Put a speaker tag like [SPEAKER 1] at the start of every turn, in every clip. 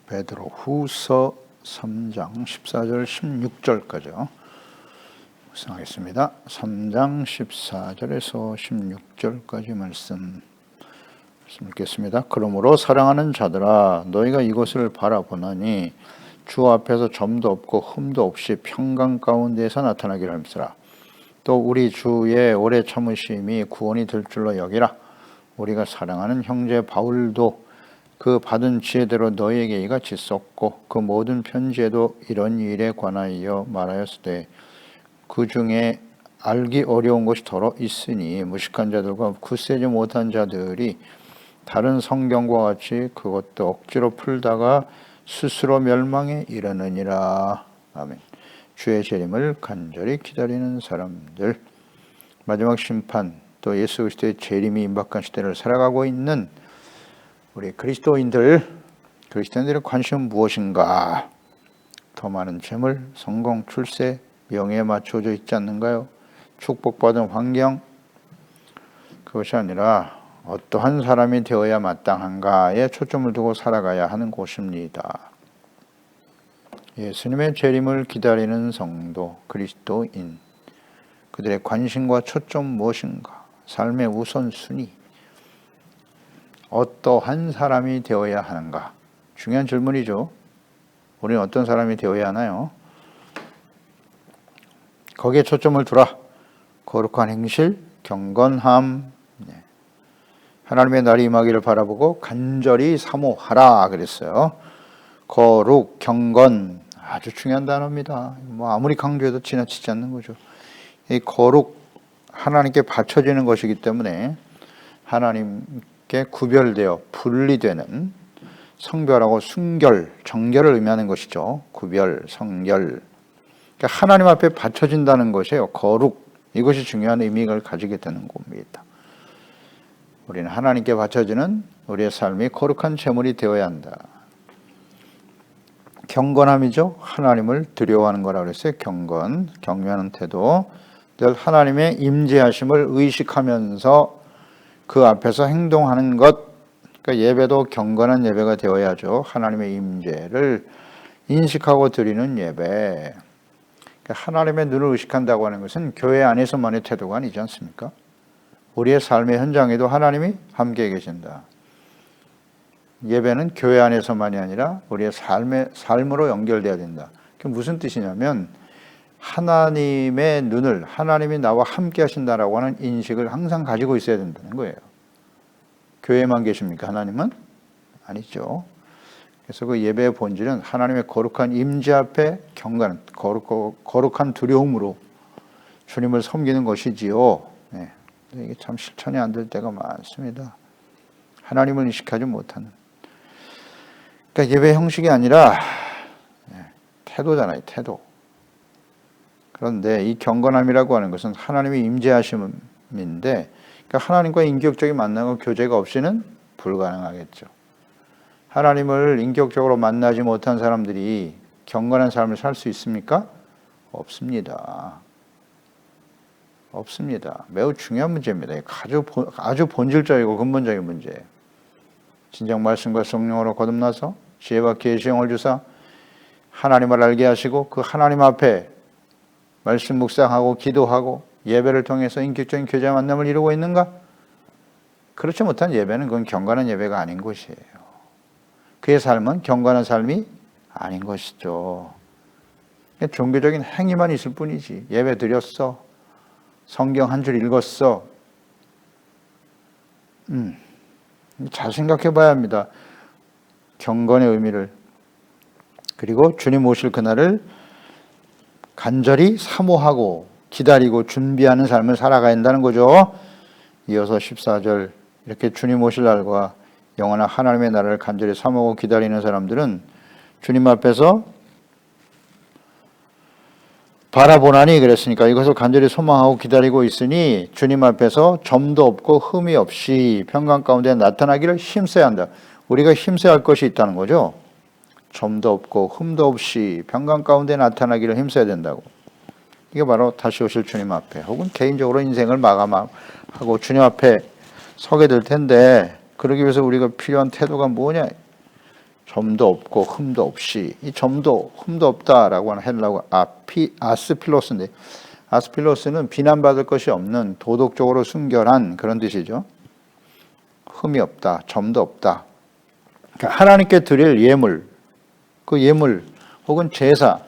[SPEAKER 1] 베드로 후서 3장 14절 16절까지요. 묵상하겠습니다. 3장 14절에서 16절까지 말씀 읽겠습니다. 그러므로 사랑하는 자들아 너희가 이것을 바라보나니 주 앞에서 점도 없고 흠도 없이 평강 가운데에서 나타나기를 힘쓰라. 또 우리 주의 오래 참으심이 구원이 될 줄로 여기라. 우리가 사랑하는 형제 바울도 그 받은 지혜대로 너희에게 이같이 썼고 그 모든 편지에도 이런 일에 관하여 말하였으되 그 중에 알기 어려운 것이 더러 있으니 무식한 자들과 굳세지 못한 자들이 다른 성경과 같이 그것도 억지로 풀다가 스스로 멸망에 이르느니라. 아멘. 주의 재림을 간절히 기다리는 사람들, 마지막 심판, 또 예수 그리스도의 재림이 임박한 시대를 살아가고 있는 우리 그리스도인들의 관심은 무엇인가? 더 많은 재물, 성공, 출세, 명예에 맞춰져 있지 않는가요? 축복받은 환경, 그것이 아니라 어떠한 사람이 되어야 마땅한가에 초점을 두고 살아가야 하는 곳입니다. 예수님의 재림을 기다리는 성도, 그리스도인, 그들의 관심과 초점 무엇인가? 삶의 우선순위, 어떠한 사람이 되어야 하는가? 중요한 질문이죠. 우리는 어떤 사람이 되어야 하나요? 거기에 초점을 두라. 거룩한 행실, 경건함, 하나님의 날이 임하기를 바라보고 간절히 사모하라 그랬어요. 거룩, 경건, 아주 중요한 단어입니다. 아무리 강조해도 지나치지 않는 거죠. 이 거룩, 하나님께 바쳐지는 것이기 때문에 하나님께 구별되어 분리되는 성별하고 순결, 정결을 의미하는 것이죠. 구별, 성결. 그러니까 하나님 앞에 바쳐진다는 것이에요. 거룩, 이것이 중요한 의미를 가지게 되는 겁니다. 우리는 하나님께 바쳐지는 우리의 삶이 거룩한 제물이 되어야 한다. 경건함이죠. 하나님을 두려워하는 거라고 그랬어요. 경건, 경외하는 태도. 늘 하나님의 임재하심을 의식하면서 그 앞에서 행동하는 것. 그러니까 예배도 경건한 예배가 되어야죠. 하나님의 임재를 인식하고 드리는 예배. 그러니까 하나님의 눈을 의식한다고 하는 것은 교회 안에서만의 태도가 아니지 않습니까? 우리의 삶의 현장에도 하나님이 함께 계신다. 예배는 교회 안에서만이 아니라 우리의 삶으로 연결돼야 된다. 그게 무슨 뜻이냐면 하나님의 눈을, 하나님이 나와 함께 하신다라고 하는 인식을 항상 가지고 있어야 된다는 거예요. 교회에만 계십니까? 하나님은? 아니죠. 그래서 그 예배의 본질은 하나님의 거룩한 임재 앞에 경건, 거룩한 두려움으로 주님을 섬기는 것이지요. 네. 이게 참 실천이 안 될 때가 많습니다. 하나님을 인식하지 못하는. 그러니까 예배 형식이 아니라 태도잖아요. 태도. 그런데 이 경건함이라고 하는 것은 하나님의 임재하심인데, 그러니까 하나님과 인격적인 만남과 교제가 없이는 불가능하겠죠. 하나님을 인격적으로 만나지 못한 사람들이 경건한 삶을 살 수 있습니까? 없습니다. 없습니다. 매우 중요한 문제입니다. 아주 본질적이고 근본적인 문제예요. 진정 말씀과 성령으로 거듭나서 지혜와 계시의 영을 주사 하나님을 알게 하시고 그 하나님 앞에 말씀 묵상하고 기도하고 예배를 통해서 인격적인 교제와 만남을 이루고 있는가? 그렇지 못한 예배는 그건 경건한 예배가 아닌 것이에요. 그의 삶은 경건한 삶이 아닌 것이죠. 종교적인 행위만 있을 뿐이지. 예배 드렸어. 성경 한 줄 읽었어. 잘 생각해 봐야 합니다. 경건의 의미를. 그리고 주님 오실 그날을 간절히 사모하고 기다리고 준비하는 삶을 살아가야 한다는 거죠. 이어서 14절, 이렇게 주님 오실 날과 영원한 하나님의 나라를 간절히 사모하고 기다리는 사람들은 주님 앞에서 바라보나니 그랬으니까 이것을 간절히 소망하고 기다리고 있으니 주님 앞에서 점도 없고 흠이 없이 평강 가운데 나타나기를 힘써야 한다. 우리가 힘써야 할 것이 있다는 거죠. 점도 없고 흠도 없이 평강 가운데 나타나기를 힘써야 된다고. 이게 바로 다시 오실 주님 앞에 혹은 개인적으로 인생을 마감하고 주님 앞에 서게 될 텐데, 그러기 위해서 우리가 필요한 태도가 뭐냐? 점도 없고 흠도 없이, 이 점도 흠도 없다라고 하는 헬라어 아스필로스인데, 아스필로스는 비난받을 것이 없는 도덕적으로 순결한 그런 뜻이죠. 흠이 없다, 점도 없다. 그러니까 하나님께 드릴 예물, 그 예물 혹은 제사,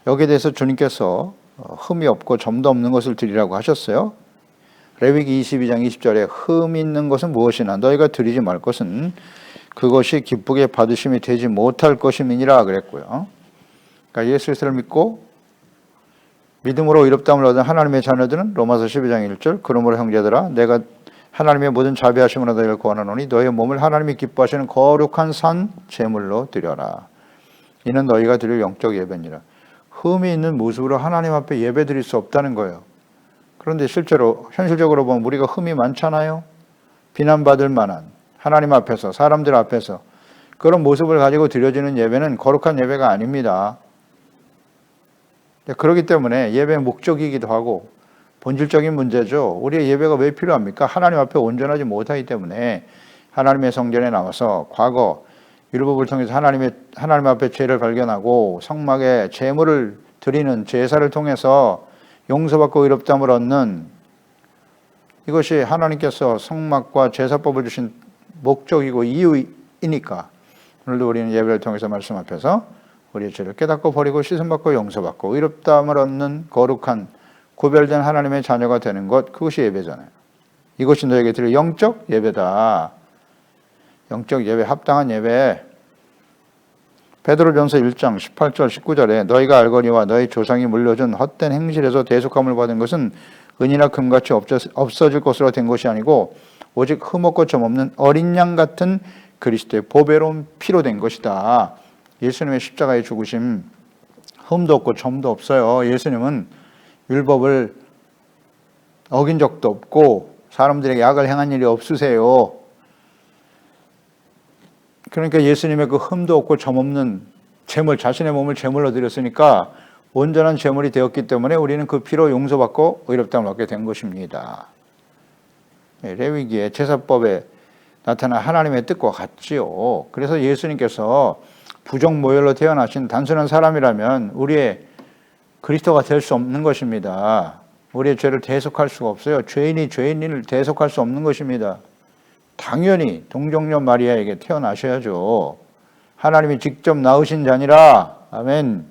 [SPEAKER 1] 여기에 대해서 주님께서 흠이 없고 점도 없는 것을 드리라고 하셨어요. 레위기 22장 20절에 흠 있는 것은 무엇이나 너희가 드리지 말 것은 그것이 기쁘게 받으심이 되지 못할 것임이니라 그랬고요. 그러니까 예수 그리스도를 믿고 믿음으로 의롭다함을 얻은 하나님의 자녀들은 로마서 12장 1절 그러므로 형제들아 내가 하나님의 모든 자비하심으로 너희를 구원하노니 너희의 몸을 하나님이 기뻐하시는 거룩한 산 제물로 드려라. 이는 너희가 드릴 영적 예배니라. 흠이 있는 모습으로 하나님 앞에 예배 드릴 수 없다는 거예요. 그런데 실제로 현실적으로 보면 우리가 흠이 많잖아요. 비난받을 만한 하나님 앞에서 사람들 앞에서 그런 모습을 가지고 드려지는 예배는 거룩한 예배가 아닙니다. 그렇기 때문에 예배의 목적이기도 하고 본질적인 문제죠. 우리의 예배가 왜 필요합니까? 하나님 앞에 온전하지 못하기 때문에 하나님의 성전에 나와서 과거 율법을 통해서 하나님 앞에 죄를 발견하고 성막에 제물을 드리는 제사를 통해서 용서받고 의롭다함을 얻는, 이것이 하나님께서 성막과 제사법을 주신 목적이고 이유이니까 오늘도 우리는 예배를 통해서 말씀 앞에서 우리의 죄를 깨닫고 버리고 씻음받고 용서받고 의롭다함을 얻는 거룩한 구별된 하나님의 자녀가 되는 것, 그것이 예배잖아요. 이것이 너에게 드릴 영적 예배다. 영적 예배, 합당한 예배. 베드로전서 1장 18절 19절에 너희가 알거니와 너희 조상이 물려준 헛된 행실에서 대속함을 받은 것은 은이나 금같이 없어질 것으로 된 것이 아니고 오직 흠없고 점없는 어린 양 같은 그리스도의 보배로운 피로 된 것이다. 예수님의 십자가의 죽으심, 흠도 없고 점도 없어요. 예수님은 율법을 어긴 적도 없고 사람들에게 악을 행한 일이 없으세요. 그러니까 예수님의 그 흠도 없고 점 없는 제물, 자신의 몸을 제물로 드렸으니까 온전한 제물이 되었기 때문에 우리는 그 피로 용서받고 의롭다함을 받게 된 것입니다. 레위기의 제사법에 나타난 하나님의 뜻과 같지요. 그래서 예수님께서 부정모혈로 태어나신 단순한 사람이라면 우리의 그리스도가 될 수 없는 것입니다. 우리의 죄를 대속할 수가 없어요. 죄인이 죄인을 대속할 수 없는 것입니다. 당연히 동정녀 마리아에게 태어나셔야죠. 하나님이 직접 낳으신 자니라. 아멘.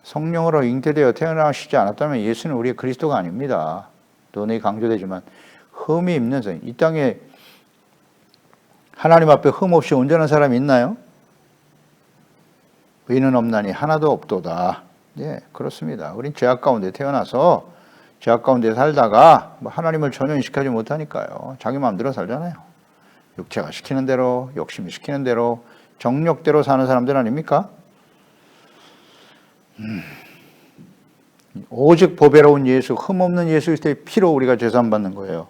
[SPEAKER 1] 성령으로 잉태되어 태어나시지 않았다면 예수는 우리의 그리스도가 아닙니다. 논의 강조되지만 흠이 있는 사람, 이 땅에 하나님 앞에 흠 없이 온전한 사람이 있나요? 의인은 없나니 하나도 없도다. 예, 그렇습니다. 우린 죄악 가운데 태어나서 죄악 가운데 살다가 하나님을 전혀 인식하지 못하니까요. 자기 마음대로 살잖아요. 육체가 시키는 대로, 욕심이 시키는 대로, 정욕대로 사는 사람들 아닙니까? 오직 보배로운 예수, 흠없는 예수 그리스도의 피로 우리가 제사받는 거예요.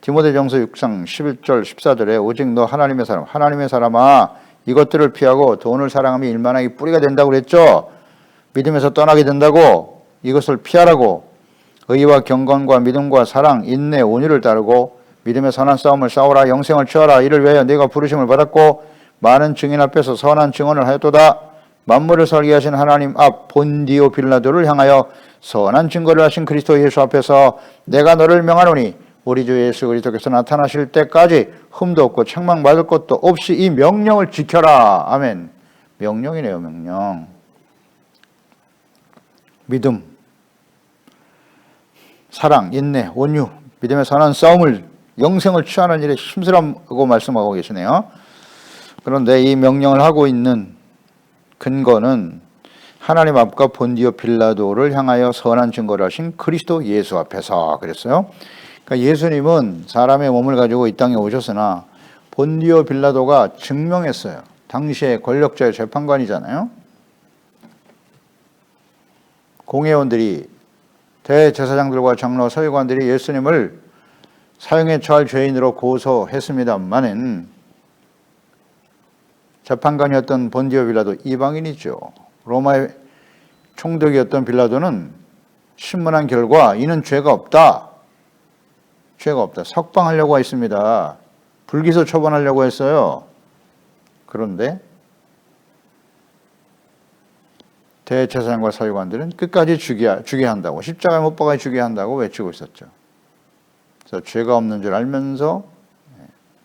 [SPEAKER 1] 디모데전서 6장 11절 14절에 오직 너 하나님의 사람아 이것들을 피하고 돈을 사랑하며 일만하기 뿌리가 된다고 그랬죠. 믿음에서 떠나게 된다고, 이것을 피하라고. 의와 경건과 믿음과 사랑, 인내, 온유를 따르고 믿음의 선한 싸움을 싸우라. 영생을 취하라. 이를 위하여 네가 부르심을 받았고 많은 증인 앞에서 선한 증언을 하였도다. 만물을 설계하신 하나님 앞 본디오 빌라도를 향하여 선한 증거를 하신 그리스도 예수 앞에서 내가 너를 명하노니 우리 주 예수 그리스도께서 나타나실 때까지 흠도 없고 책망받을 것도 없이 이 명령을 지켜라. 아멘. 명령이네요, 명령. 믿음, 사랑, 인내, 온유, 믿음의 선한 싸움을, 영생을 취하는 일에 힘쓰라고 말씀하고 계시네요. 그런데 이 명령을 하고 있는 근거는 하나님 앞과 본디오 빌라도를 향하여 선한 증거를 하신 그리스도 예수 앞에서 그랬어요. 그러니까 예수님은 사람의 몸을 가지고 이 땅에 오셨으나 본디오 빌라도가 증명했어요. 당시의 권력자의 재판관이잖아요. 공회원들이, 대제사장들과 장로, 서기관들이 예수님을 사형에 처할 죄인으로 고소했습니다만은 재판관이었던 본디오 빌라도 이방인이죠. 로마의 총독이었던 빌라도는 신문한 결과 이는 죄가 없다. 석방하려고 했습니다. 불기소 처분하려고 했어요. 그런데 대제사장과 서기관들은 끝까지 죽여야 한다고, 십자가에 못 박아 죽여야 한다고 외치고 있었죠. 그래서 죄가 없는 줄 알면서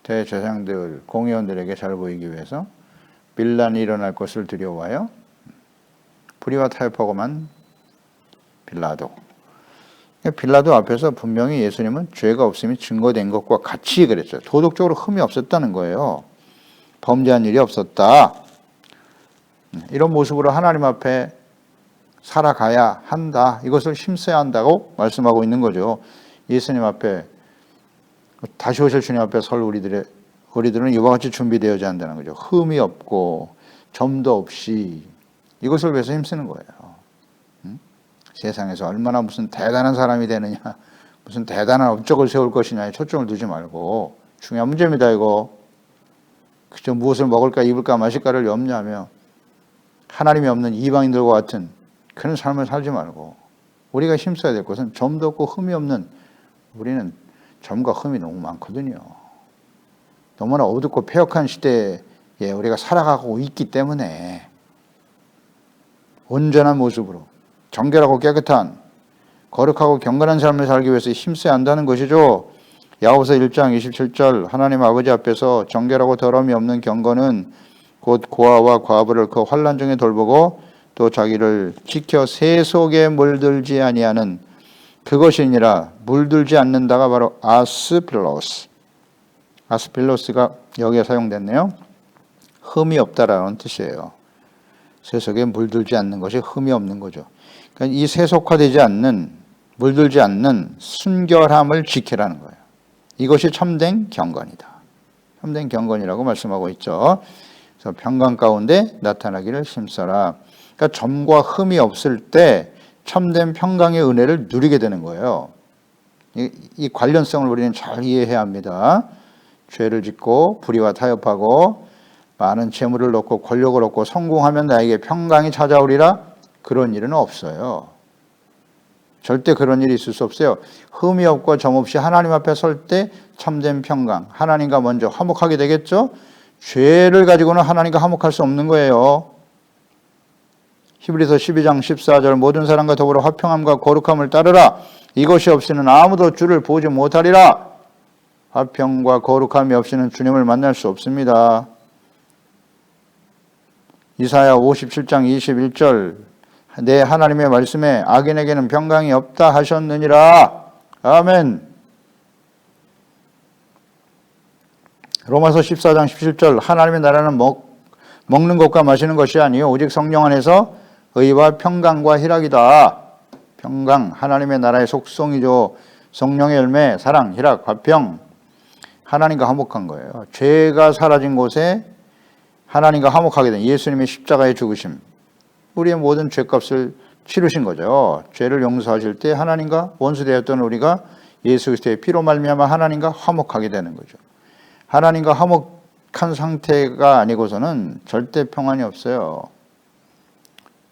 [SPEAKER 1] 대제사장들, 공의원들에게 잘 보이기 위해서 빌란이 일어날 것을 두려워하여 불의와 타협하고만 빌라도 앞에서 분명히 예수님은 죄가 없음이 증거된 것과 같이 그랬죠. 도덕적으로 흠이 없었다는 거예요. 범죄한 일이 없었다. 이런 모습으로 하나님 앞에 살아가야 한다. 이것을 힘써야 한다고 말씀하고 있는 거죠. 예수님 앞에, 다시 오실 주님 앞에 설 우리들은 이와 같이 준비되어야 한다는 거죠. 흠이 없고 점도 없이 이것을 위해서 힘쓰는 거예요. 세상에서 얼마나 무슨 대단한 사람이 되느냐, 무슨 대단한 업적을 세울 것이냐에 초점을 두지 말고, 중요한 문제입니다, 이거. 그저 무엇을 먹을까, 입을까, 마실까를 염려하며 하나님이 없는 이방인들과 같은 그런 삶을 살지 말고, 우리가 힘써야 될 것은 점도 없고 흠이 없는, 우리는 점과 흠이 너무 많거든요. 너무나 어둡고 폐역한 시대에 우리가 살아가고 있기 때문에 온전한 모습으로 정결하고 깨끗한, 거룩하고 경건한 삶을 살기 위해서 힘써야 한다는 것이죠. 야고보서 1장 27절, 하나님 아버지 앞에서 정결하고 더러움이 없는 경건은 곧 고아와 과부를 그 환난 중에 돌보고 또 자기를 지켜 새 속에 물들지 아니하는 그것이니라. 물들지 않는다가 바로 아스필로스가 여기에 사용됐네요. 흠이 없다라는 뜻이에요. 새 속에 물들지 않는 것이 흠이 없는 거죠. 그러니까 이 세속화되지 않는, 물들지 않는 순결함을 지키라는 거예요. 이것이 참된 경건이다. 참된 경건이라고 말씀하고 있죠. 그래서 평강 가운데 나타나기를 힘써라. 그러니까 점과 흠이 없을 때 참된 평강의 은혜를 누리게 되는 거예요. 이 관련성을 우리는 잘 이해해야 합니다. 죄를 짓고 불의와 타협하고 많은 재물을 얻고 권력을 얻고 성공하면 나에게 평강이 찾아오리라? 그런 일은 없어요. 절대 그런 일이 있을 수 없어요. 흠이 없고 점 없이 하나님 앞에 설 때 참된 평강, 하나님과 먼저 화목하게 되겠죠? 죄를 가지고는 하나님과 화목할 수 없는 거예요. 히브리서 12장 14절, 모든 사람과 더불어 화평함과 거룩함을 따르라. 이것이 없이는 아무도 주를 보지 못하리라. 화평과 거룩함이 없이는 주님을 만날 수 없습니다. 이사야 57장 21절, 내 하나님의 말씀에 악인에게는 평강이 없다 하셨느니라. 아멘. 로마서 14장 17절, 하나님의 나라는 먹는 것과 마시는 것이 아니요 오직 성령 안에서 의와 평강과 희락이다. 평강, 하나님의 나라의 속성이죠. 성령의 열매, 사랑, 희락, 화평, 하나님과 화목한 거예요. 죄가 사라진 곳에 하나님과 화목하게 된 예수님의 십자가의 죽으심, 우리의 모든 죄값을 치르신 거죠. 죄를 용서하실 때 하나님과 원수되었던 우리가 예수 그리스도의 피로 말미암아 하나님과 화목하게 되는 거죠. 하나님과 화목한 상태가 아니고서는 절대 평안이 없어요.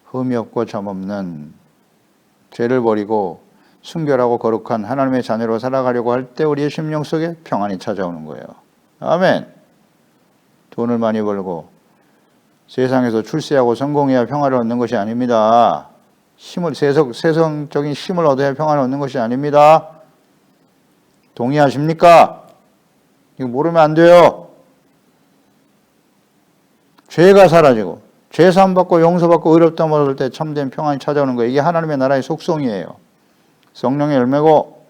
[SPEAKER 1] 흠이 없고 점 없는, 죄를 버리고 순결하고 거룩한 하나님의 자녀로 살아가려고 할 때 우리의 심령 속에 평안이 찾아오는 거예요. 아멘. 돈을 많이 벌고 세상에서 출세하고 성공해야 평화를 얻는 것이 아닙니다. 세상적인 힘을 얻어야 평화를 얻는 것이 아닙니다. 동의하십니까? 이거 모르면 안 돼요. 죄가 사라지고 죄 사함받고 용서받고 의롭다함을 얻을 때 참된 평안이 찾아오는 거예요. 이게 하나님의 나라의 속성이에요. 성령의 열매고,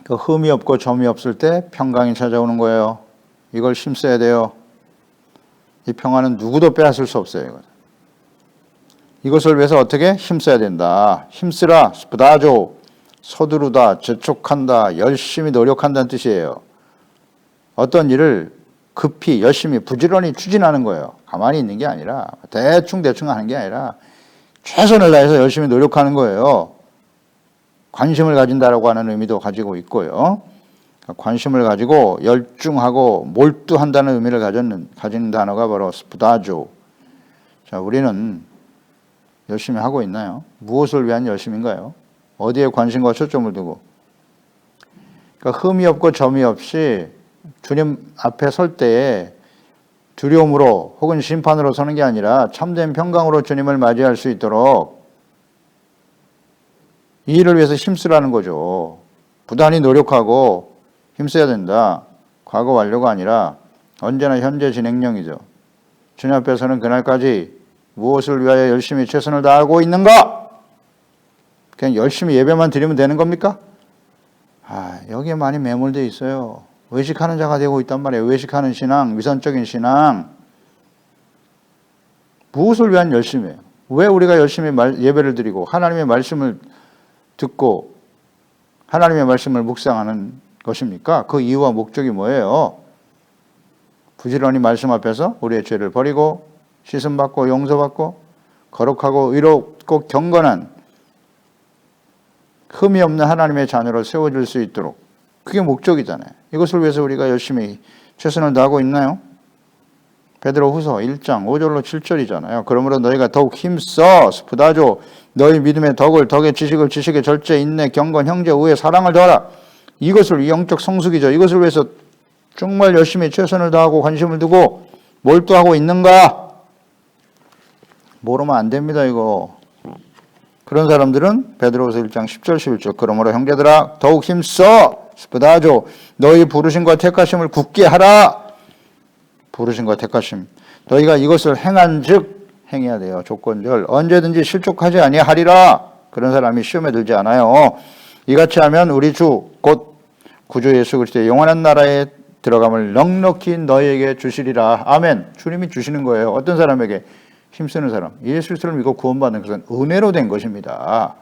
[SPEAKER 1] 그 흠이 없고 점이 없을 때 평강이 찾아오는 거예요. 이걸 힘써야 돼요. 이 평안은 누구도 빼앗을 수 없어요. 이것을 위해서 어떻게 힘써야 된다. 힘쓰라, 스프다조, 서두르다, 재촉한다, 열심히 노력한다는 뜻이에요. 어떤 일을 급히, 열심히, 부지런히 추진하는 거예요. 가만히 있는 게 아니라, 대충 하는 게 아니라 최선을 다해서 열심히 노력하는 거예요. 관심을 가진다라고 하는 의미도 가지고 있고요. 관심을 가지고 열중하고 몰두한다는 의미를 가진 단어가 바로 스프다조. 자, 우리는 열심히 하고 있나요? 무엇을 위한 열심인가요? 어디에 관심과 초점을 두고? 그러니까 흠이 없고 점이 없이 주님 앞에 설 때에 두려움으로 혹은 심판으로 서는 게 아니라 참된 평강으로 주님을 맞이할 수 있도록 이 일을 위해서 힘쓰라는 거죠. 부단히 노력하고 힘써야 된다. 과거 완료가 아니라 언제나 현재 진행형이죠. 주님 앞에서는 그날까지 무엇을 위하여 열심히 최선을 다하고 있는가? 그냥 열심히 예배만 드리면 되는 겁니까? 여기에 많이 매몰되어 있어요. 외식하는 자가 되고 있단 말이에요. 외식하는 신앙, 위선적인 신앙. 무엇을 위한 열심이에요? 왜 우리가 열심히 예배를 드리고 하나님의 말씀을 듣고 하나님의 말씀을 묵상하는 것입니까? 그 이유와 목적이 뭐예요? 부지런히 말씀 앞에서 우리의 죄를 버리고 씻음받고 용서받고 거룩하고 의롭고 경건한 흠이 없는 하나님의 자녀로 세워질 수 있도록, 그게 목적이잖아요. 이것을 위해서 우리가 열심히 최선을 다하고 있나요? 베드로후서 1장 5절로 7절이잖아요. 그러므로 너희가 더욱 힘써 스푸다조 너희 믿음의 덕의 지식을 지식의 절제 인내 경건 형제 우애 사랑을 더하라. 이것을 영적 성숙이죠. 이것을 위해서 정말 열심히 최선을 다하고 관심을 두고 몰두하고 있는가? 모르면 안 됩니다. 이거. 그런 사람들은 베드로후서 1장 10절 11절 그러므로 형제들아 더욱 힘써 스푸다조 너희 부르심과 택하심을 굳게 하라. 부르심과 택하심. 너희가 이것을 행한즉 행해야 돼요. 조건절. 언제든지 실족하지 아니하리라. 그런 사람이 시험에 들지 않아요. 이같이 하면 우리 주 곧 구주 예수 그리스도의 영원한 나라에 들어감을 넉넉히 너희에게 주시리라. 아멘. 주님이 주시는 거예요. 어떤 사람에게? 힘쓰는 사람. 예수 그리스도를 믿고 구원받는 것은 은혜로 된 것입니다.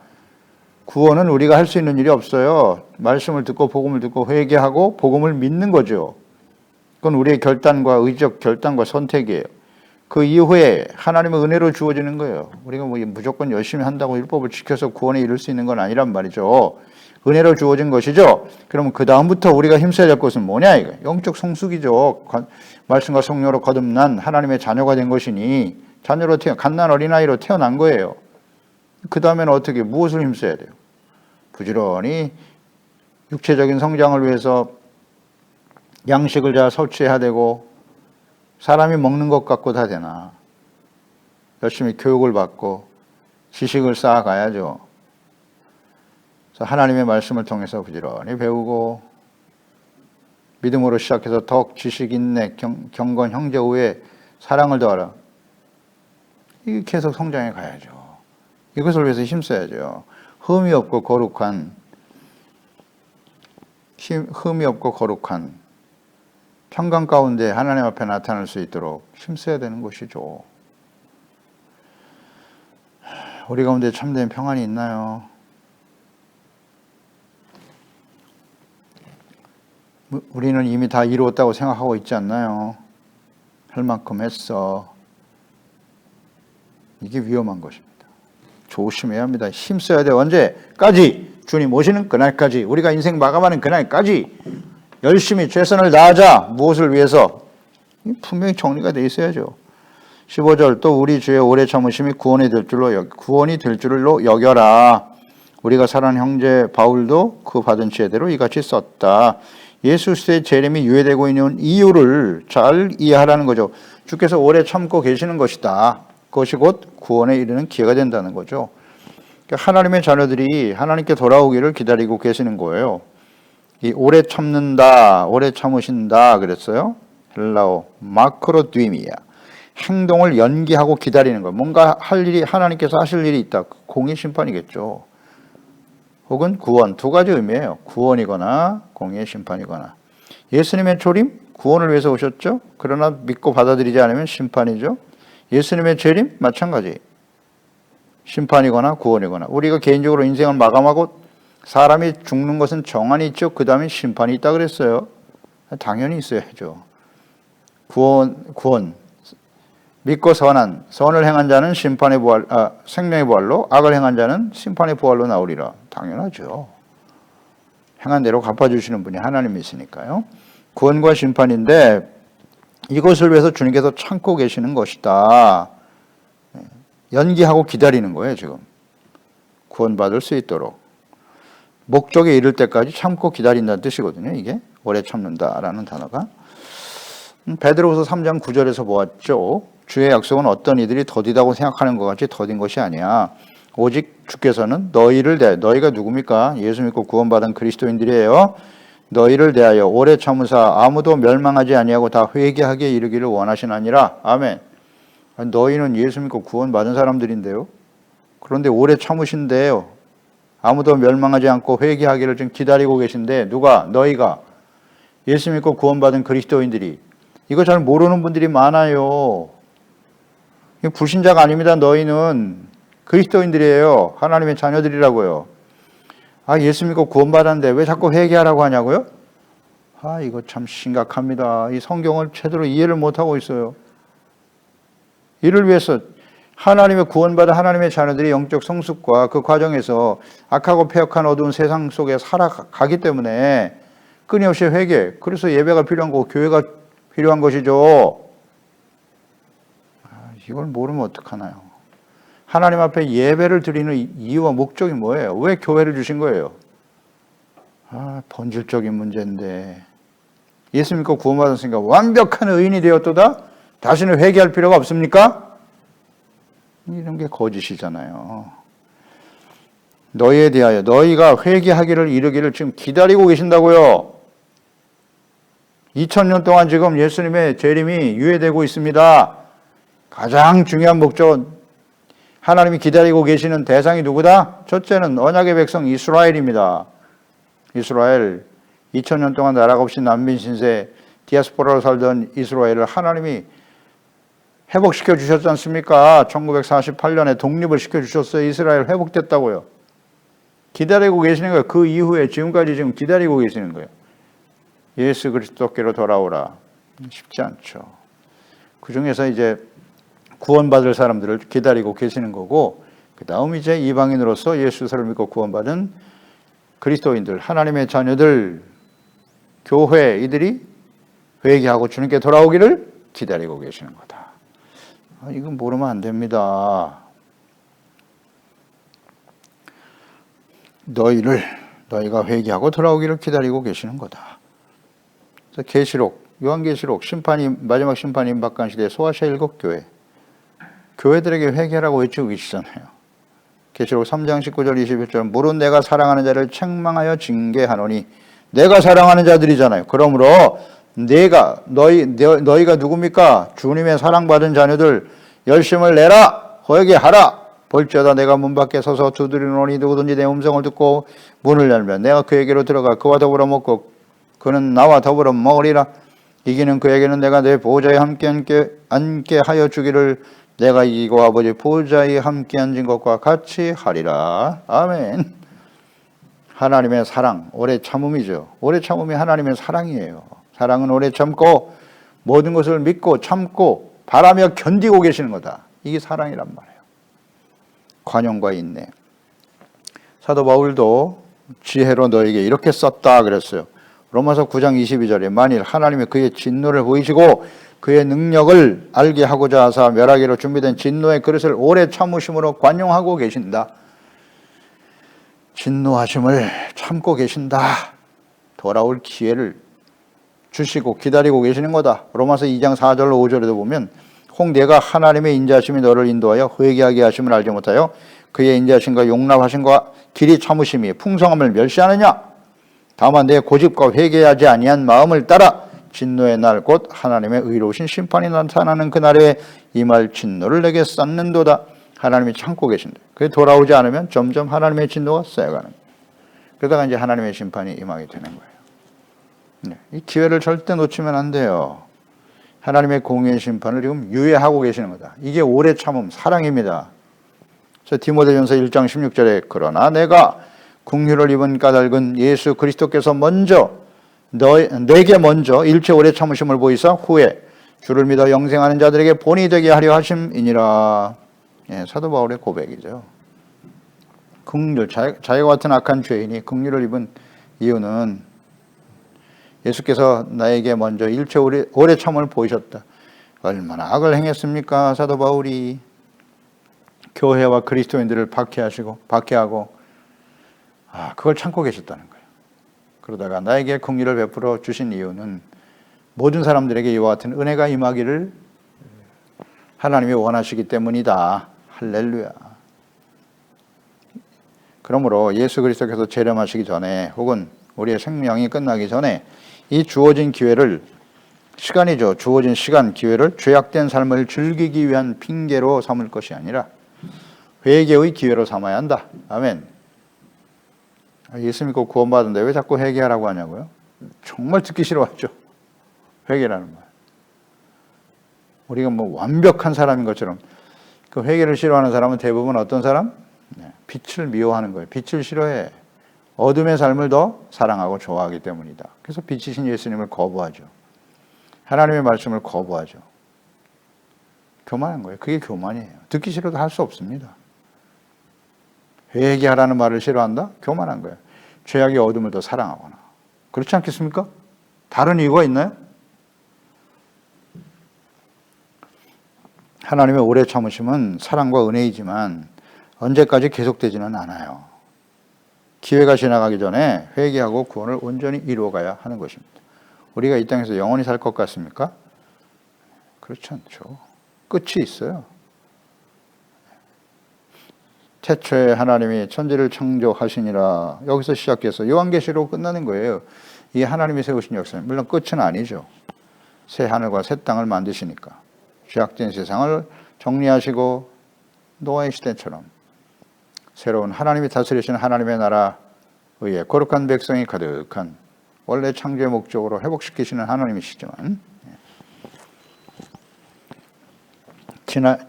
[SPEAKER 1] 구원은 우리가 할 수 있는 일이 없어요. 말씀을 듣고 복음을 듣고 회개하고 복음을 믿는 거죠. 그건 우리의 결단과 의적 결단과 선택이에요. 그 이후에 하나님의 은혜로 주어지는 거예요. 우리가 뭐 무조건 열심히 한다고 율법을 지켜서 구원에 이룰 수 있는 건 아니란 말이죠. 은혜로 주어진 것이죠. 그러면 그 다음부터 우리가 힘써야 될 것은 뭐냐 이거. 영적 성숙이죠. 말씀과 성령으로 거듭난 하나님의 자녀가 된 것이니 자녀로 갓난 어린아이로 태어난 거예요. 그 다음에는 어떻게 무엇을 힘써야 돼요? 부지런히 육체적인 성장을 위해서 양식을 잘 섭취해야 되고 사람이 먹는 것 갖고 다 되나. 열심히 교육을 받고 지식을 쌓아가야죠. 그래서 하나님의 말씀을 통해서 부지런히 배우고 믿음으로 시작해서 덕, 지식, 인내, 경건, 형제, 우애, 사랑을 더하라. 이게 계속 성장해 가야죠. 이것을 위해서 힘써야죠. 흠이 없고 거룩한 평강 가운데 하나님 앞에 나타날 수 있도록 힘써야 되는 것이죠. 우리 가운데 참된 평안이 있나요? 우리는 이미 다 이루었다고 생각하고 있지 않나요? 할 만큼 했어. 이게 위험한 것입니다. 조심해야 합니다. 힘써야 돼요. 언제까지? 주님 오시는 그날까지. 우리가 인생 마감하는 그날까지 열심히 최선을 다하자. 무엇을 위해서? 분명히 정리가 돼 있어야죠. 15절 또 우리 주의 오래 참으심이 구원이 될 줄로 여겨라. 우리가 사랑하는 형제 바울도 그 받은 지혜대로 이같이 썼다. 예수 그리스도의 재림이 유예되고 있는 이유를 잘 이해하라는 거죠. 주께서 오래 참고 계시는 것이다. 그것이 곧 구원에 이르는 기회가 된다는 거죠. 그러니까 하나님의 자녀들이 하나님께 돌아오기를 기다리고 계시는 거예요. 이 오래 참는다, 오래 참으신다 그랬어요. 헬라어 마크로듀이미야. 행동을 연기하고 기다리는 거. 뭔가 할 일이 하나님께서 하실 일이 있다. 공의 심판이겠죠. 혹은 구원. 두 가지 의미예요. 구원이거나 공의 심판이거나. 예수님의 초림 구원을 위해서 오셨죠. 그러나 믿고 받아들이지 않으면 심판이죠. 예수님의 재림 마찬가지. 심판이거나 구원이거나. 우리가 개인적으로 인생을 마감하고 사람이 죽는 것은 정한이 있죠. 그 다음에 심판이 있다 그랬어요. 당연히 있어야죠. 구원. 믿고 선을 행한 자는 생명의 부활로, 악을 행한 자는 심판의 부활로 나오리라. 당연하죠. 행한 대로 갚아주시는 분이 하나님이시니까요. 구원과 심판인데 이것을 위해서 주님께서 참고 계시는 것이다. 연기하고 기다리는 거예요, 지금. 구원받을 수 있도록. 목적에 이를 때까지 참고 기다린다는 뜻이거든요, 이게. 오래 참는다라는 단어가. 베드로후서 3장 9절에서 보았죠. 주의 약속은 어떤 이들이 더디다고 생각하는 것 같이 더딘 것이 아니야. 오직 주께서는 너희를 대하여, 너희가 누굽니까? 예수 믿고 구원받은 그리스도인들이에요. 너희를 대하여 오래 참으사 아무도 멸망하지 아니하고 다 회개하게 이르기를 원하시나니라. 아멘. 너희는 예수 믿고 구원받은 사람들인데요. 그런데 오래 참으신대요. 아무도 멸망하지 않고 회개하기를 지금 기다리고 계신데 누가? 너희가. 예수 믿고 구원받은 그리스도인들이. 이거 잘 모르는 분들이 많아요. 불신자가 아닙니다. 너희는 그리스도인들이에요. 하나님의 자녀들이라고요. 예수 믿고 구원받았는데 왜 자꾸 회개하라고 하냐고요? 이거 참 심각합니다. 이 성경을 제대로 이해를 못하고 있어요. 이를 위해서 하나님의 구원받은 하나님의 자녀들이 영적 성숙과 그 과정에서 악하고 패역한 어두운 세상 속에 살아가기 때문에 끊임없이 회개, 그래서 예배가 필요한 거고 교회가 필요한 것이죠. 이걸 모르면 어떡하나요? 하나님 앞에 예배를 드리는 이유와 목적이 뭐예요? 왜 교회를 주신 거예요? 본질적인 문제인데 예수 믿고 구원받았으니까 완벽한 의인이 되었도다? 다시는 회개할 필요가 없습니까? 이런 게 거짓이잖아요. 너희에 대하여 너희가 회개하기를 이르기를 지금 기다리고 계신다고요. 2000년 동안 지금 예수님의 재림이 유예되고 있습니다. 가장 중요한 목적, 하나님이 기다리고 계시는 대상이 누구다? 첫째는 언약의 백성 이스라엘입니다. 이스라엘, 2000년 동안 나라가 없이 난민 신세, 디아스포라로 살던 이스라엘을 하나님이 회복시켜 주셨지 않습니까? 1948년에 독립을 시켜 주셨어요. 이스라엘 회복됐다고요. 기다리고 계시는 거예요. 그 이후에 지금까지 지금 기다리고 계시는 거예요. 예수 그리스도께로 돌아오라. 쉽지 않죠. 그 중에서 이제 구원받을 사람들을 기다리고 계시는 거고, 그 다음 이제 이방인으로서 예수를 믿고 구원받은 그리스도인들, 하나님의 자녀들, 교회 이들이 회개하고 주님께 돌아오기를 기다리고 계시는 거다. 이건 모르면 안 됩니다. 너희가 회개하고 돌아오기를 기다리고 계시는 거다. 그래서 계시록, 요한계시록 마지막 심판이 임박한 시대의 소아시아 7교회, 교회들에게 회개하라고 외치고 계시잖아요. 계시록 3장 19절 21절 무릇 내가 사랑하는 자를 책망하여 징계하노니, 내가 사랑하는 자들이잖아요. 그러므로 너희가 누굽니까? 주님의 사랑받은 자녀들, 열심을 내라, 회개하라. 볼지어다 내가 문 밖에 서서 두드리노니 누구든지 내 음성을 듣고 문을 열면 내가 그에게로 들어가 그와 더불어 먹고 그는 나와 더불어 먹으리라. 이기는 그에게는 내가 내 보좌에 함께 앉게 하여 주기를, 내가 이기고 아버지 보좌에 함께 앉은 것과 같이 하리라. 아멘. 하나님의 사랑, 오래 참음이죠. 오래 참음이 하나님의 사랑이에요. 사랑은 오래 참고 모든 것을 믿고 참고 바라며 견디고 계시는 거다. 이게 사랑이란 말이에요. 관용과 인내. 사도 바울도 지혜로 너에게 이렇게 썼다 그랬어요. 로마서 9장 22절에 만일 하나님이 그의 진노를 보이시고 그의 능력을 알게 하고자 하사 멸하기로 준비된 진노의 그릇을 오래 참으심으로 관용하고 계신다. 진노하심을 참고 계신다. 돌아올 기회를 주시고 기다리고 계시는 거다. 로마서 2장 4절로 5절에도 보면 혹 내가 하나님의 인자하심이 너를 인도하여 회개하게 하심을 알지 못하여 그의 인자하심과 용납하심과 길이 참으심이 풍성함을 멸시하느냐? 다만 내 고집과 회개하지 아니한 마음을 따라 진노의 날 곧 하나님의 의로우신 심판이 나타나는 그날에 임할 진노를 내게 쌓는도다. 하나님이 참고 계신다. 그게 돌아오지 않으면 점점 하나님의 진노가 쌓여가는 거예요. 그러다가 이제 하나님의 심판이 임하게 되는 거예요. 이 기회를 절대 놓치면 안 돼요. 하나님의 공의의 심판을 지금 유예하고 계시는 거다. 이게 오래 참음, 사랑입니다. 그래서 디모데전서 1장 16절에 그러나 내가 긍휼을 입은 까닭은 예수 그리스도께서 내게 먼저 일체 오래 참으심을 보이사 후에 주를 믿어 영생하는 자들에게 본이 되게 하려 하심이니라. 사도 바울의 고백이죠. 긍휼, 자기와 같은 악한 죄인이 긍휼을 입은 이유는 예수께서 나에게 먼저 일체 오래 참음을 보이셨다. 얼마나 악을 행했습니까? 사도 바울이 교회와 그리스도인들을 박해하고 그걸 참고 계셨다는 거예요. 그러다가 나에게 긍휼을 베풀어 주신 이유는 모든 사람들에게 이와 같은 은혜가 임하기를 하나님이 원하시기 때문이다. 할렐루야. 그러므로 예수 그리스도께서 재림하시기 전에 혹은 우리의 생명이 끝나기 전에 이 주어진 기회를, 시간이죠. 주어진 시간, 기회를 죄악된 삶을 즐기기 위한 핑계로 삼을 것이 아니라 회개의 기회로 삼아야 한다. 아멘. 예수 믿고 구원받은데 왜 자꾸 회개하라고 하냐고요? 정말 듣기 싫어하죠. 회개라는 말. 우리가 뭐 완벽한 사람인 것처럼. 그 회개를 싫어하는 사람은 대부분 어떤 사람? 빛을 미워하는 거예요. 빛을 싫어해. 어둠의 삶을 더 사랑하고 좋아하기 때문이다. 그래서 빛이신 예수님을 거부하죠. 하나님의 말씀을 거부하죠. 교만한 거예요. 그게 교만이에요. 듣기 싫어도 할 수 없습니다. 회개하라는 말을 싫어한다? 교만한 거예요. 죄악의 어둠을 더 사랑하거나. 그렇지 않겠습니까? 다른 이유가 있나요? 하나님의 오래 참으심은 사랑과 은혜이지만 언제까지 계속되지는 않아요. 기회가 지나가기 전에 회개하고 구원을 온전히 이루어가야 하는 것입니다. 우리가 이 땅에서 영원히 살 것 같습니까? 그렇지 않죠. 끝이 있어요. 태초에 하나님이 천지를 창조하시니라. 여기서 시작해서 요한계시로 끝나는 거예요. 이게 하나님이 세우신 역사는 물론 끝은 아니죠. 새 하늘과 새 땅을 만드시니까 죄악된 세상을 정리하시고 노아의 시대처럼 새로운 하나님이 다스리시는 하나님의 나라의 거룩한 백성이 가득한 원래 창조의 목적으로 회복시키시는 하나님이시지만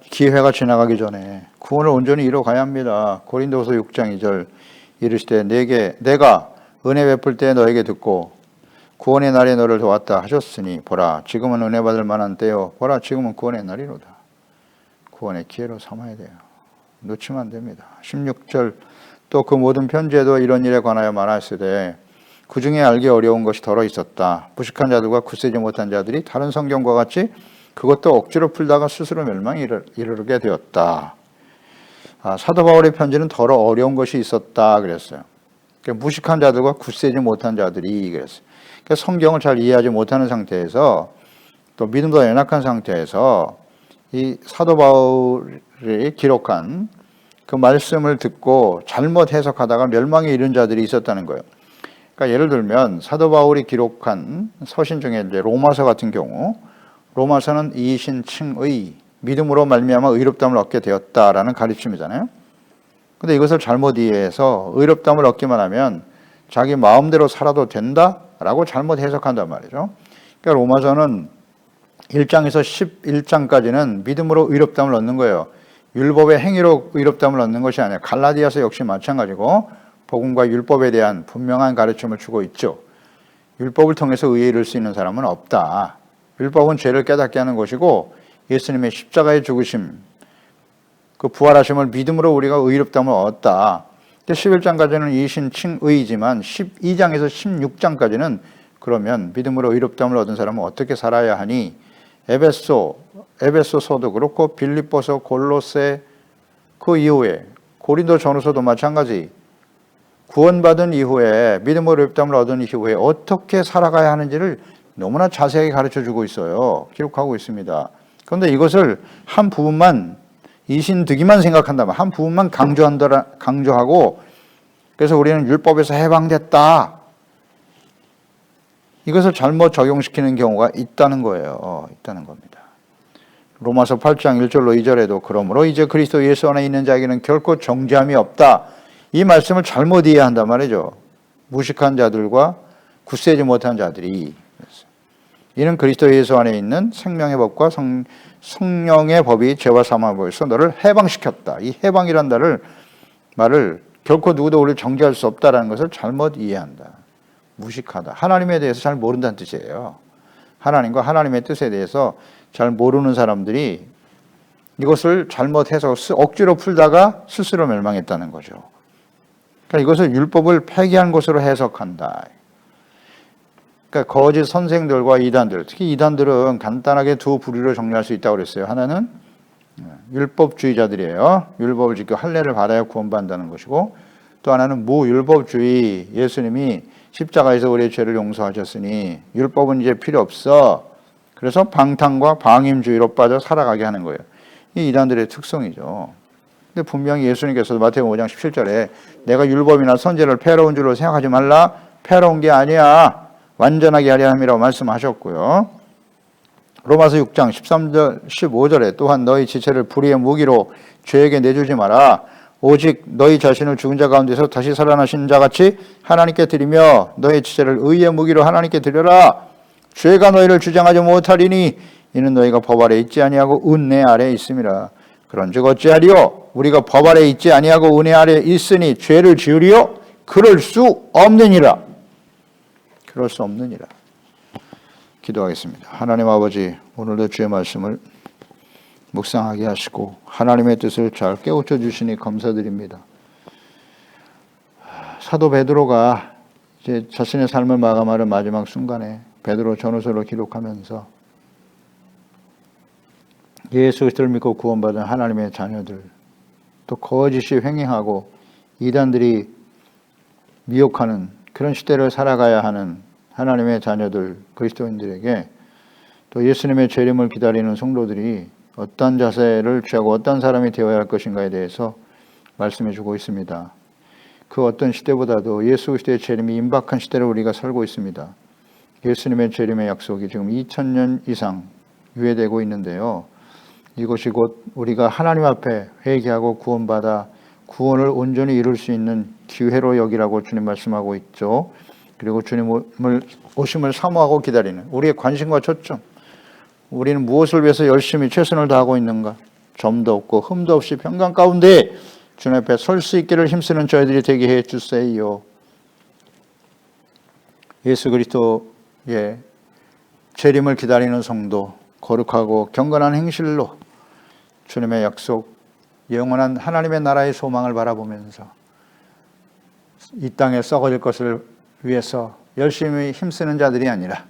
[SPEAKER 1] 기회가 지나가기 전에 구원을 온전히 이루어가야 합니다. 고린도후서 6장 2절 이르시되 내가 은혜 베풀 때 너에게 듣고 구원의 날에 너를 도왔다 하셨으니 보라 지금은 은혜 받을 만한 때요 보라 지금은 구원의 날이로다. 구원의 기회로 삼아야 돼요. 놓치면 안 됩니다. 16절 또 그 모든 편지에도 이런 일에 관하여 말하시되 그 중에 알기 어려운 것이 덜어 있었다. 무식한 자들과 굳세지 못한 자들이 다른 성경과 같이 그것도 억지로 풀다가 스스로 멸망에 이르게 되었다. 사도 바울의 편지는 덜어 어려운 것이 있었다 그랬어요. 그러니까 무식한 자들과 굳세지 못한 자들이 그랬어요. 그러니까 성경을 잘 이해하지 못하는 상태에서 또 믿음도 연약한 상태에서 이 사도 바울이 기록한 그 말씀을 듣고 잘못 해석하다가 멸망에 이른 자들이 있었다는 거예요. 그러니까 예를 들면 사도 바울이 기록한 서신 중에 이제 로마서 같은 경우 로마서는 이신칭의 믿음으로 말미암아 의롭다함을 얻게 되었다라는 가르침이잖아요. 근데 이것을 잘못 이해해서 의롭다함을 얻기만 하면 자기 마음대로 살아도 된다라고 잘못 해석한단 말이죠. 그러니까 로마서는 1장에서 11장까지는 믿음으로 의롭다함을 얻는 거예요. 율법의 행위로 의롭다함을 얻는 것이 아니라 갈라디아서 역시 마찬가지고 복음과 율법에 대한 분명한 가르침을 주고 있죠. 율법을 통해서 의에 이를 수 있는 사람은 없다. 율법은 죄를 깨닫게 하는 것이고 예수님의 십자가의 죽으심, 그 부활하심을 믿음으로 우리가 의롭다함을 얻었다. 11장까지는 이신칭의이지만 12장에서 16장까지는 그러면 믿음으로 의롭다함을 얻은 사람은 어떻게 살아야 하니? 에베소서도 그렇고 빌립보서, 골로새 그 이후에 고린도 전후서도 마찬가지 구원받은 이후에 믿음으로 의롭다함을 얻은 이후에 어떻게 살아가야 하는지를 너무나 자세하게 가르쳐주고 있어요. 기록하고 있습니다. 그런데 이것을 한 부분만 이신득이만 생각한다면 한 부분만 강조하고 그래서 우리는 율법에서 해방됐다. 이것을 잘못 적용시키는 경우가 있다는 거예요. 있다는 겁니다. 로마서 8장 1절로 2절에도 그러므로 이제 그리스도 예수 안에 있는 자에게는 결코 정죄함이 없다. 이 말씀을 잘못 이해한단 말이죠. 무식한 자들과 굳세지 못한 자들이. 이는 그리스도 예수 안에 있는 생명의 법과 성령의 법이 죄와 사망의 법에서 너를 해방시켰다. 이 해방이란 말을 결코 누구도 우리를 정죄할 수 없다는 것을 잘못 이해한다. 무식하다. 하나님에 대해서 잘 모른다는 뜻이에요. 하나님과 하나님의 뜻에 대해서 잘 모르는 사람들이 이것을 잘못해서 억지로 풀다가 스스로 멸망했다는 거죠. 그러니까 이것을 율법을 폐기한 것으로 해석한다. 그러니까 거짓 선생들과 이단들, 특히 이단들은 간단하게 두 부류로 정리할 수 있다고 그랬어요. 하나는 율법주의자들이에요. 율법을 지켜 할례를 받아야 구원받는다는 것이고 또 하나는 무율법주의, 예수님이 십자가에서 우리의 죄를 용서하셨으니 율법은 이제 필요 없어. 그래서 방탕과 방임주의로 빠져 살아가게 하는 거예요. 이 이단들의 특성이죠. 근데 분명히 예수님께서도 마태복음 5장 17절에 내가 율법이나 선제를 패러운 줄로 생각하지 말라. 패러운 게 아니야. 완전하게 하려 함이라고 말씀하셨고요. 로마서 6장 13절 15절에 또한 너희 지체를 불의의 무기로 죄에게 내주지 마라. 오직 너희 자신을 죽은 자 가운데서 다시 살아나신 자같이 하나님께 드리며 너희 지체를 의의 무기로 하나님께 드려라. 죄가 너희를 주장하지 못하리니 이는 너희가 법 아래 있지 아니하고 은혜 아래 있음이라. 그런즉 어찌하리요? 우리가 법 아래 있지 아니하고 은혜 아래 있으니 죄를 지으리요? 그럴 수 없느니라. 그럴 수 없느니라. 기도하겠습니다. 하나님 아버지, 오늘도 주의 말씀을 묵상하게 하시고 하나님의 뜻을 잘 깨우쳐 주시니 감사드립니다. 사도 베드로가 이제 자신의 삶을 마감하는 마지막 순간에 베드로 전후서를 기록하면서 예수 그리스도를 믿고 구원받은 하나님의 자녀들, 또 거짓이 횡행하고 이단들이 미혹하는 그런 시대를 살아가야 하는 하나님의 자녀들, 그리스도인들에게 또 예수님의 재림을 기다리는 성도들이 어떤 자세를 취하고 어떤 사람이 되어야 할 것인가에 대해서 말씀해 주고 있습니다. 그 어떤 시대보다도 예수 그리스도의 재림이 임박한 시대를 우리가 살고 있습니다. 예수님의 재림의 약속이 지금 2000년 이상 유예되고 있는데요. 이것이 곧 우리가 하나님 앞에 회개하고 구원받아 구원을 온전히 이룰 수 있는 기회로 여기라고 주님 말씀하고 있죠. 그리고 주님을 오심을 사모하고 기다리는 우리의 관심과 초점, 우리는 무엇을 위해서 열심히 최선을 다하고 있는가? 점도 없고 흠도 없이 평강 가운데 주님 앞에 설 수 있기를 힘쓰는 저희들이 되게 해 주세요. 예수 그리스도의 재림을 기다리는 성도, 거룩하고 경건한 행실로 주님의 약속, 영원한 하나님의 나라의 소망을 바라보면서 이 땅에 썩어질 것을 위해서 열심히 힘쓰는 자들이 아니라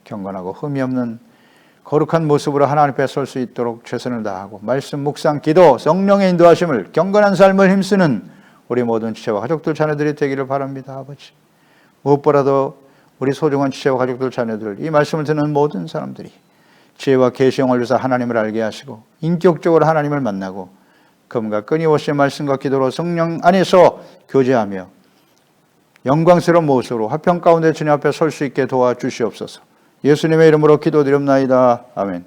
[SPEAKER 1] 경건하고 흠이 없는 거룩한 모습으로 하나님 앞에 설 수 있도록 최선을 다하고 말씀, 묵상, 기도, 성령의 인도하심을 경건한 삶을 힘쓰는 우리 모든 지체와 가족들, 자녀들이 되기를 바랍니다. 아버지, 무엇보다도 우리 소중한 지체와 가족들, 자녀들, 이 말씀을 듣는 모든 사람들이 지혜와 계시형을 위해서 하나님을 알게 하시고 인격적으로 하나님을 만나고 금과 끊임없이 말씀과 기도로 성령 안에서 교제하며 영광스러운 모습으로 화평 가운데 주님 앞에 설 수 있게 도와주시옵소서. 예수님의 이름으로 기도드립나이다. 아멘.